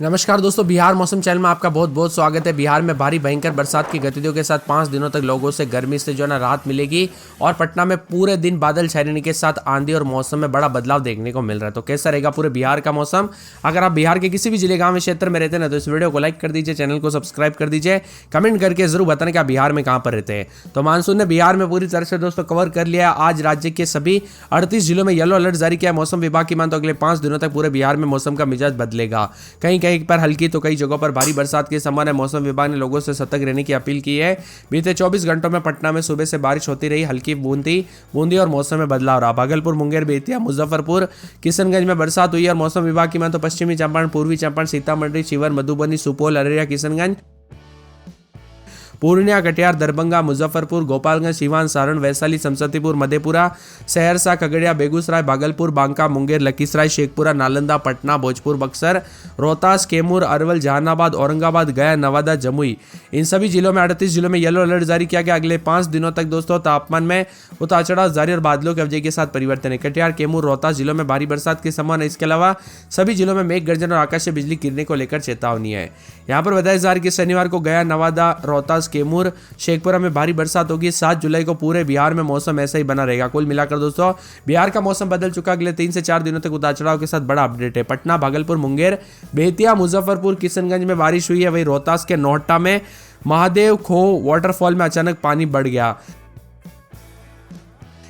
नमस्कार दोस्तों, बिहार मौसम चैनल में आपका बहुत बहुत स्वागत है। बिहार में भारी भयंकर बरसात की गतिविधियों के साथ 5 दिनों तक लोगों से गर्मी से जो है ना राहत मिलेगी और पटना में पूरे दिन बादल छाए रहने के साथ आंधी और मौसम में बड़ा बदलाव देखने को मिल रहा है। तो कैसा रहेगा पूरे बिहार का मौसम? अगर आप बिहार के किसी भी जिले गाँव क्षेत्र में रहते हैं ना तो इस वीडियो को लाइक कर दीजिए, चैनल को सब्सक्राइब कर दीजिए, कमेंट करके जरूर बताना कि आप बिहार में कहाँ पर रहते हैं। तो मानसून ने बिहार में पूरी तरह से दोस्तों कवर कर लिया। आज राज्य के सभी 38 जिलों में येलो अलर्ट जारी किया मौसम विभाग की मान तो अगले 5 दिनों तक पूरे बिहार में मौसम का मिजाज बदलेगा। कहीं कहीं पर हल्की तो कई जगहों पर भारी बरसात की संभावना है। मौसम विभाग ने लोगों से सतर्क रहने की अपील की है। बीते 24 घंटों में पटना में सुबह से बारिश होती रही, हल्की बूंदी और मौसम में बदलाव रहा। भागलपुर, मुंगेर, बेतिया, मुजफ्फरपुर, किशनगंज में बरसात हुई और मौसम विभाग की मान तो पश्चिमी चंपारण, पूर्वी चंपारण, सीतामढ़ी, शिवहर, मधुबनी, सुपौल, अररिया, किशनगंज, पूर्णिया, कटिहार, दरभंगा, मुजफ्फरपुर, गोपालगंज, सीवान, सारण, वैशाली, समस्तीपुर, मधेपुरा, सहरसा, खगड़िया, बेगूसराय, भागलपुर, बांका, मुंगेर, लखीसराय, शेखपुरा, नालंदा, पटना, भोजपुर, बक्सर, रोहतास, कैमूर, अरवल, जहानाबाद, औरंगाबाद, गया, नवादा, जमुई, इन सभी जिलों में 38 जिलों में येलो अलर्ट जारी किया गया। अगले 5 दिनों तक दोस्तों तापमान में उतार चढ़ाव जारी और बादलों की अवधि के साथ परिवर्तन है। कटिहार, कैमूर, रोहतास जिलों में भारी बरसात की संभावना। इसके अलावा सभी जिलों में मेघ गर्जन और आकाशीय बिजली गिरने को लेकर चेतावनी है। यहाँ पर बताया जा रहा है कि शनिवार को गया, नवादा, रोहतास, कैमूर, शेखपुरा में भारी बरसात होगी। 7 जुलाई को पूरे बिहार में मौसम ऐसा ही बना रहेगा। कुल मिलाकर दोस्तों बिहार का मौसम बदल चुका। अगले 3 से 4 दिनों तक उतार चढ़ाव के साथ बड़ा अपडेट है। पटना, भागलपुर, मुंगेर, बेतिया, मुजफ्फरपुर, किशनगंज में बारिश हुई है। वहीं रोहतास के नौहट्टा में महादेव खो वाटरफॉल में अचानक पानी बढ़ गया।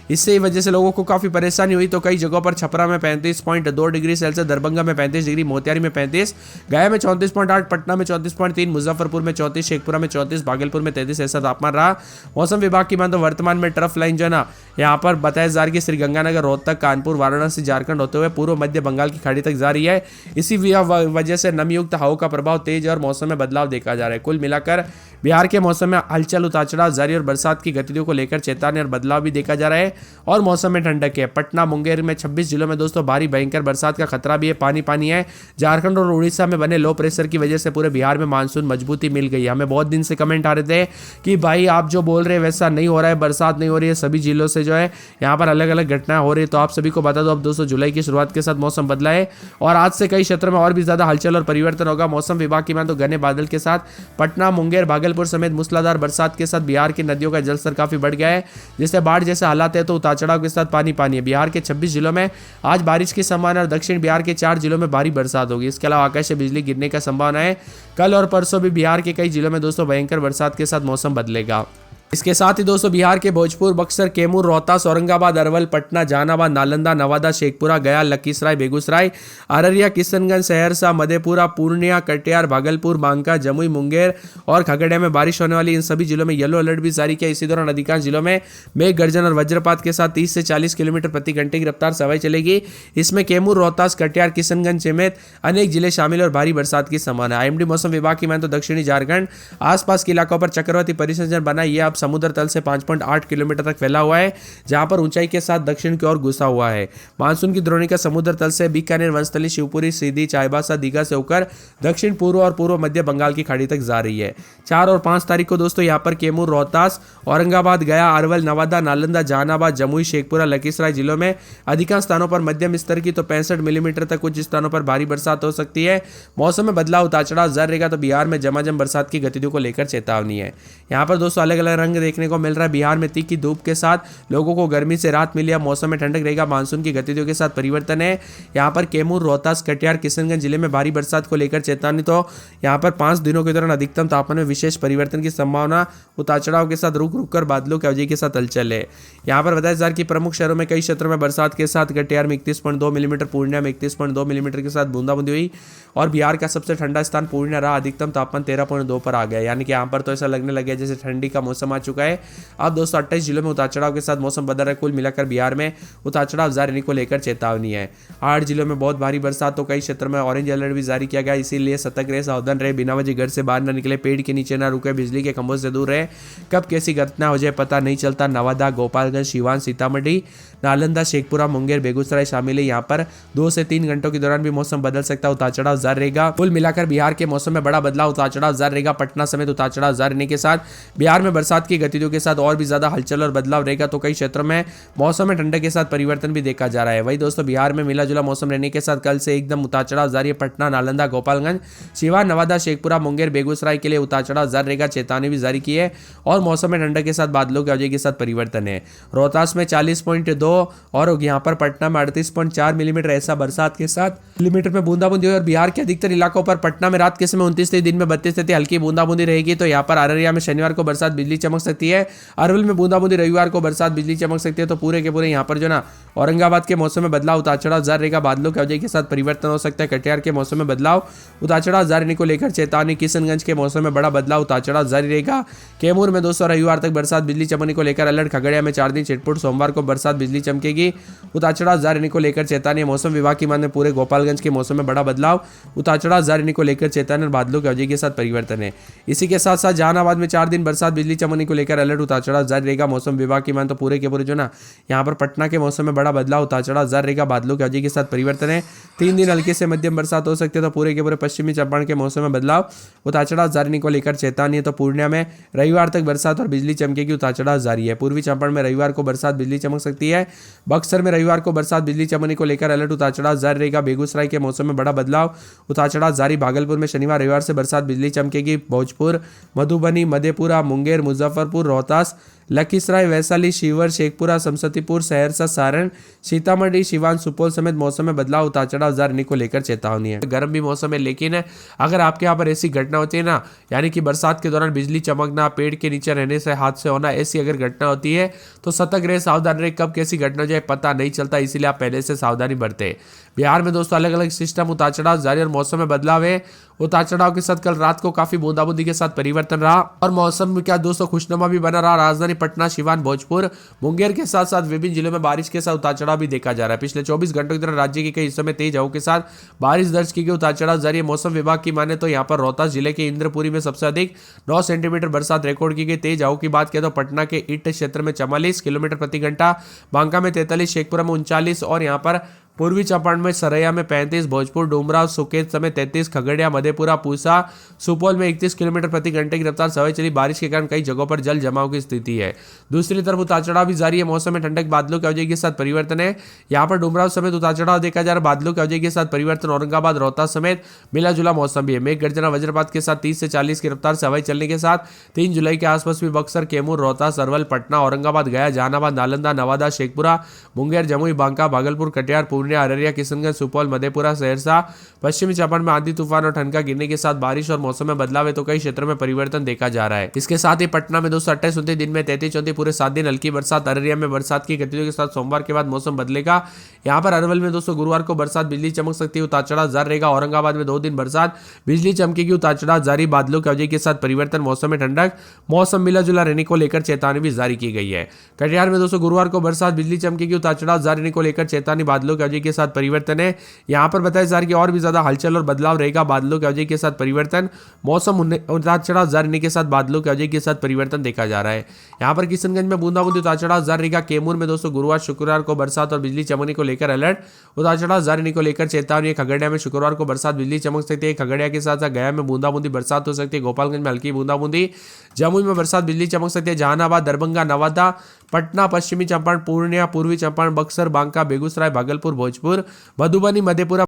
इससे वजह से लोगों को काफी परेशानी हुई। तो कई जगहों पर छपरा में 35.2 डिग्री सेल्सियस, दरभंगा में 35 डिग्री, मोतिहारी में 35, गया में 34.8, पटना में 34.3, मुजफ्फरपुर में 34, शेखपुरा में 34, भागलपुर में 33 ऐसा तापमान रहा। मौसम विभाग की मान तो वर्तमान में ट्रफ लाइन जो है ना यहाँ पर बताया जा रहा है कि श्रीगंगानगर, रोहतक, कानपुर, वाराणसी, झारखंड होते हुए पूर्व मध्य बंगाल की खाड़ी तक जा रही है। इसी वजह से नमयुक्त हवा का प्रभाव तेज और मौसम में बदलाव देखा जा रहा है। कुल मिलाकर बिहार के मौसम में हलचल, उतार चढ़ाव जारी और बरसात की गतिविधियों को लेकर चेतावनी और बदलाव भी देखा जा रहा है और मौसम में ठंडक है। पटना, मुंगेर में 26 जिलों में दोस्तों भारी भयंकर बरसात का खतरा भी है। पानी है। झारखंड और उड़ीसा में बने लो प्रेशर की वजह से पूरे बिहार में मानसून मजबूती मिल गई है। हमें बहुत दिन से कमेंट आ रहे थे कि भाई आप जो बोल रहे हैं वैसा नहीं हो रहा है, बरसात नहीं हो रही है, सभी जिलों से जो है यहाँ पर अलग अलग घटनाएं हो रही है। तो आप सभी को बता दो अब 2 जुलाई की शुरुआत के साथ मौसम बदला है और आज से कई क्षेत्रों में और भी ज्यादा हलचल और परिवर्तन होगा। मौसम विभाग की मान तो घने बादल के साथ पटना, मुंगेर, भागलपुर समेत मूसलाधार बरसात के साथ बिहार की नदियों का जलस्तर काफी बढ़ गया है, जिससे बाढ़ जैसे हालात है। तो उतार चढ़ाव के साथ पानी है। बिहार के 26 जिलों में आज बारिश की संभावना और दक्षिण बिहार के 4 जिलों में भारी बरसात होगी। इसके अलावा आकाशीय बिजली गिरने का संभावना है। कल और परसों भी बिहार के कई जिलों में दोस्तों भयंकर बरसात के साथ मौसम बदलेगा। इसके साथ ही दोस्तों बिहार के भोजपुर, बक्सर, कैमूर, रोहतास, औरंगाबाद, अरवल, पटना, जहानाबाद, नालंदा, नवादा, शेखपुरा, गया, लखीसराय, बेगूसराय, अररिया, किशनगंज, सहरसा, मधेपुरा, पूर्णिया, कटिहार, भागलपुर, बांका, जमुई, मुंगेर और खगड़िया में बारिश होने वाली। इन सभी जिलों में येलो अलर्ट भी जारी किया। इसी दौरान अधिकांश जिलों में मेघ गर्जन और वज्रपात के साथ 30 से 40 किलोमीटर प्रति घंटे की रफ्तार से हवाएं चलेगी। इसमें कैमूर, रोहतास, कटिहार, किशनगंज समेत अनेक जिले शामिल और भारी बरसात की संभावना है। आईएमडी मौसम विभाग की मान तो दक्षिणी झारखंड आसपास के इलाकों पर चक्रवाती परिसंचरण बना। यह अब समुद्र तल से 5.8 किलोमीटर तक फैला हुआ है, जहां पर ऊंचाई के साथ दक्षिण की ओर घुसा हुआ है। मानसून की द्रोणिका समुद्र तल से बीकानेर, वंशतली, शिवपुरी, सीधी, चाईबासा, दीघा से होकर दक्षिण पूर्व और पूर्व मध्य बंगाल की खाड़ी तक जा रही है। 4 और 5 तारीख को दोस्तों यहां पर कैमूर, रोहतास, औरंगाबाद, गया, अरवल, नवादा, नालंदा, जहानाबाद, जमुई, शेखपुरा, लखीसराय जिलों में अधिकांश स्थानों पर मध्यम स्तर की तो 65 मिलीमीटर तक, कुछ स्थानों पर भारी बरसात हो सकती है। मौसम में बदलाव, उतार चढ़ाव जारी रहेगा। तो बिहार में झमाझम बरसात की गतिविधियों को लेकर चेतावनी है। यहाँ पर दोस्तों अलग अलग रंग देखने को मिल रहा है। बिहार में तीखी धूप के साथ लोगों को गर्मी से राहत मिली है। मौसम में ठंडक रहेगा। मानसून की गतिविधियों के साथ परिवर्तन है। यहाँ पर कैमूर, रोहतास, कटिहार, किशनगंज जिले में भारी बरसात को लेकर चेतावनी। तो यहाँ पर 5 दिनों के दौरान अधिकतम तापमान में विशेष परिवर्तन की संभावना। उतार चढ़ाव के साथ रुक रुक कर बादलों की अवधि के साथ हलचल है। यहाँ पर बताया जा रहा है कि प्रमुख शहरों में कई क्षेत्रों में बरसात के साथ कटिहार में 31.2 मिलीमीटर, पूर्णिया में 31.2 मिलीमीटर के साथ बूंदाबूंदी हुई और बिहार का सबसे ठंडा स्थान पूर्णिया रहा। अधिकतम तापमान 13.2 पर आ गया, यानी कि यहाँ पर तो ऐसा लगने लग गया जैसे ठंडी का मौसम आ चुका है। अब दोस्तों 28 जिलों में उतार चढ़ाव के साथ मौसम बदल रहा है। कुल मिलाकर बिहार में उतार चढ़ाव जारी रहने को लेकर चेतावनी है। 8 जिलों में बहुत भारी बरसात, तो कई क्षेत्रों में ऑरेंज अलर्ट भी जारी किया गया। इसीलिए सतर्क रहे, सावधान रहे, बिना वजह घर से बाहर न निकले, पेड़ के नीचे न रुके, बिजली के खंभों से दूर रहे। कब कैसी घटना हो जाए पता नहीं चलता। नवादा, गोपालगंज, सीवान, सीतामढ़ी, नालंदा, शेखपुरा, मुंगेर, बेगूसराय शामिल है। यहाँ पर 2 से 3 घंटों के दौरान भी मौसम बदल सकता है। उतार चढ़ाव जारी रहेगा। कुल मिलाकर बिहार के मौसम में बड़ा बदलाव, उतार चढ़ाव जारी रहेगा। पटना समेत उतार चढ़ाव जारी रहने के साथ बिहार में बरसात बरसात की गतिविधियों के साथ और भी ज्यादा हलचल और बदलाव रहेगा, तो कई क्षेत्रों में मौसम में ठंडक के साथ परिवर्तन भी देखा जा रहा है। वही दोस्तों बिहार में मिला जुला मौसम रहने के साथ कल से एकदम उतार चढ़ाव जारी है। पटना, नालंदा, गोपालगंज, सिवान, नवादा, शेखपुरा, मुंगेर, बेगूसराय के लिए उतार चढ़ाव जारी रहेगा, चेतावनी भी जारी की है। और मौसम में ठंडक के साथ बादलों की आवाजाही के साथ परिवर्तन है। रोहतास में 40.2 और यहाँ पर पटना में 38.4 मिलीमीटर ऐसा बरसात के साथ मिलीमीटर में बूंदाबूंदी हुई। और बिहार के अधिकतर इलाकों पर पटना में रात के समय 29 दिन में 32 हल्की बूंदाबूंदी रहेगी। तो यहाँ पर अररिया में शनिवार को बरसात बिजली चमक सकती है। अरवल में बूंदाबूंदी रविवार को बरसात बिजली चमक सकती है। तो पूरे के पूरे यहाँ पर जो ना औरंगाबाद के मौसम में बदलाव उतार चढ़ाव जारी रहेगा, बादलों की आवाजाही के साथ परिवर्तन हो सकता है। कटिहार के मौसम में बदलाव उतार चढ़ाव जारी रहने को लेकर चेतावनी। किशनगंज के मौसम में बड़ा बदलाव उतार चढ़ाव जारी रहेगा। कैमूर में दोस्तों रविवार तक बरसात बिजली चमकने को लेकर अलर्ट। खगड़िया में 4 दिन छिटपुट, सोमवार को बरसात बिजली चमकेगी, उतार चढ़ाव जारी रहने को लेकर चेतावनी। मौसम विभाग की माने पूरे गोपालगंज के मौसम में बड़ा बदलाव उतार चढ़ाव जारी रहने को लेकर चेतावनी। बादलों की आवाजाही के साथ परिवर्तन है। इसी के साथ साथ जहानाबाद में 4 दिन बरसात बिजली चमकने को लेकर अलर्ट, उतार चढ़ाव जारी रहेगा। मौसम विभाग की माने तो पूरे के पूरे जो ना यहाँ पर पटना के मौसम में बड़ा बदलाव उतार चढ़ाव जारी रहेगा, बादलों की आवाजाही के साथ परिवर्तन है। 3 दिन हल्के से मध्यम बरसात हो सकती है। तो पूरे के पूरे पश्चिमी चंपारण के मौसम में बदलाव उतार चढ़ाव जारी रहने को लेकर चेतावनी है। तो पूर्णिया में रविवार तक बरसात और बिजली चमकेगी, उतार चढ़ाव जारी है। पूर्वी चंपारण में रविवार को बरसात बिजली चमक सकती है। बक्सर में रविवार को बरसात बिजली चमकने को लेकर अलर्ट, उतार चढ़ाव जारी रहेगा। बेगूसराय के मौसम में बड़ा बदलाव उतार चढ़ाव जारी। भागलपुर में शनिवार रविवार से बरसात बिजली चमकेगी। भोजपुर, मधुबनी, मधेपुरा, मुंगेर, मुजफ्फरपुर, रोहतास, लखीसराय, वैशाली, शिवहर, शेखपुरा, समस्तीपुर, सहरसा, सारण, सीतामढ़ी, सिवान, सुपौल समेत मौसम में बदलाव उतार चढ़ाव जारी रहने को लेकर चेतावनी है। गर्म भी मौसम है, लेकिन अगर आपके यहाँ पर ऐसी घटना होती है ना, यानी कि बरसात के दौरान बिजली चमकना, पेड़ के नीचे रहने से हादसे होना, ऐसी अगर घटना होती है तो सतर्क रहे, सावधान रहे। कब कैसी घटना हो जाए पता नहीं चलता, इसीलिए आप पहले से सावधानी बरतें। बिहार में दोस्तों अलग अलग सिस्टम उतार चढ़ाव जारी और मौसम में बदलाव है। उतार चढ़ाव के साथ कल रात को काफी बूंदाबूंदी के साथ परिवर्तन रहा और मौसम में क्या दोस्तों खुशनुमा भी बना रहा। राजधानी पटना, सिवान, भोजपुर, मुंगेर के साथ साथ विभिन्न जिलों में बारिश के साथ उतार चढ़ाव भी देखा जा रहा है। पिछले 24 घंटों के दौरान राज्य के कई हिस्सों में तेज हवाओं के साथ बारिश दर्ज की गई, उतार चढ़ाव जारी है। मौसम विभाग की माने तो यहाँ पर रोहतास जिले के इंद्रपुरी में सबसे अधिक 9 सेंटीमीटर बरसात रिकॉर्ड की गई। तेज हवाओं की बात करें तो पटना के ईट क्षेत्र में 44 किलोमीटर प्रति घंटा, बांका में 43, शेखपुरा में 39 और यहाँ पर पूर्वी चंपारण में सरैया में 35, भोजपुर, डुमराव, सुकेत समेत 33, खगड़िया, मधेपुरा, पूसा, सुपौल में 31 किलोमीटर प्रति घंटे की रफ्तार से हवाएं चली। बारिश के कारण कई जगहों पर जल जमाव की स्थिति है। दूसरी तरफ उतार चढ़ाव भी जारी है। मौसम में ठंडक, बादलों की आवाजाही के साथ परिवर्तन है। यहाँ पर डुमराव समेत उतार चढ़ाव देखा जा रहा है, बादलों की आवाजाही के साथ परिवर्तन। औरंगाबाद, रोहतास समेत मिला जुला मौसम भी है। मेघ गर्जना, वज्रपात के साथ 30 से 40 की रफ्तार से हवाएं चलने के साथ 3 जुलाई के आसपास भी बक्सर, कैमूर, रोहतास, अरवल, पटना, औरंगाबाद, गया, जहानाबाद, नालंदा, नवादा, शेखपुरा, मुंगेर, जमुई, बांका, भागलपुर, कटिहार, पूर्णिया, अररिया, किशनगंज, सुपौल, मधेपुरा, सहरसा, पश्चिमी चंपारण में आंधी तूफान और ठनका गिरने के साथ बारिश और मौसम में बदलाव है। तो कई क्षेत्रों में परिवर्तन देखा जा रहा है। इसके साथ ही पटना में दोस्तों 28-29 दिन में 33-34 पूरे 7 दिन हल्की बरसात। अररिया में बरसात की गतिविधियों के साथ सोमवार के बाद मौसम बदलेगा। यहाँ पर अरवल में दोस्तों गुरुवार को बरसात बिजली चमक सकती है, उतार चढ़ाव जारी रहेगा। औरंगाबाद में 2 दिन बरसात बिजली चमकेगी, उतार चढ़ाव जारी। बादलों की आवाजाही के साथ परिवर्तन, मौसम में ठंडक, मौसम मिला जुला रहने को लेकर चेतावनी भी जारी की गई है। कटिहार में दोस्तों गुरुवार को बरसात बिजली चमकेगी, उतार चढ़ाव जारी रहने को लेकर चेतावनी। बादलों की आवाजाही के साथ परिवर्तन है। यहाँ पर बताया जा रहा है कि और भी ज्यादा हलचल और बदलाव रहेगा। बादलों की आवाजाही के साथ परिवर्तन, मौसम उतार चढ़ाव जारी रहने के साथ बादलों की आवाजाही के साथ परिवर्तन देखा जा रहा है। यहाँ पर किशनगंज में बूंदाबूंदी, उतार चढ़ाव जारी रहेगा। कैमूर में दोस्तों गुरुवार शुक्रवार को बरसात और बिजली चमकने को लेकर अलर्ट, उतार चढ़ाव जारी रहने को लेकर चेतावनी। खगड़िया में शुक्रवार को बरसात बिजली चमक सकती है। खगड़िया के साथ साथ गया में बूंदाबूंदी बरसात हो सकती है। गोपालगंज में हल्की बूंदाबूंदी, जमुई में बरसात बिजली चमक सकती है। जहानाबाद, दरभंगा, नवादा, पटना, पश्चिमी चंपारण, पूर्णिया, पूर्वी चंपारण, बक्सर, बांका, बेगूसराय, भागलपुर, भोजपुर, मधुबनी, मधेपुरा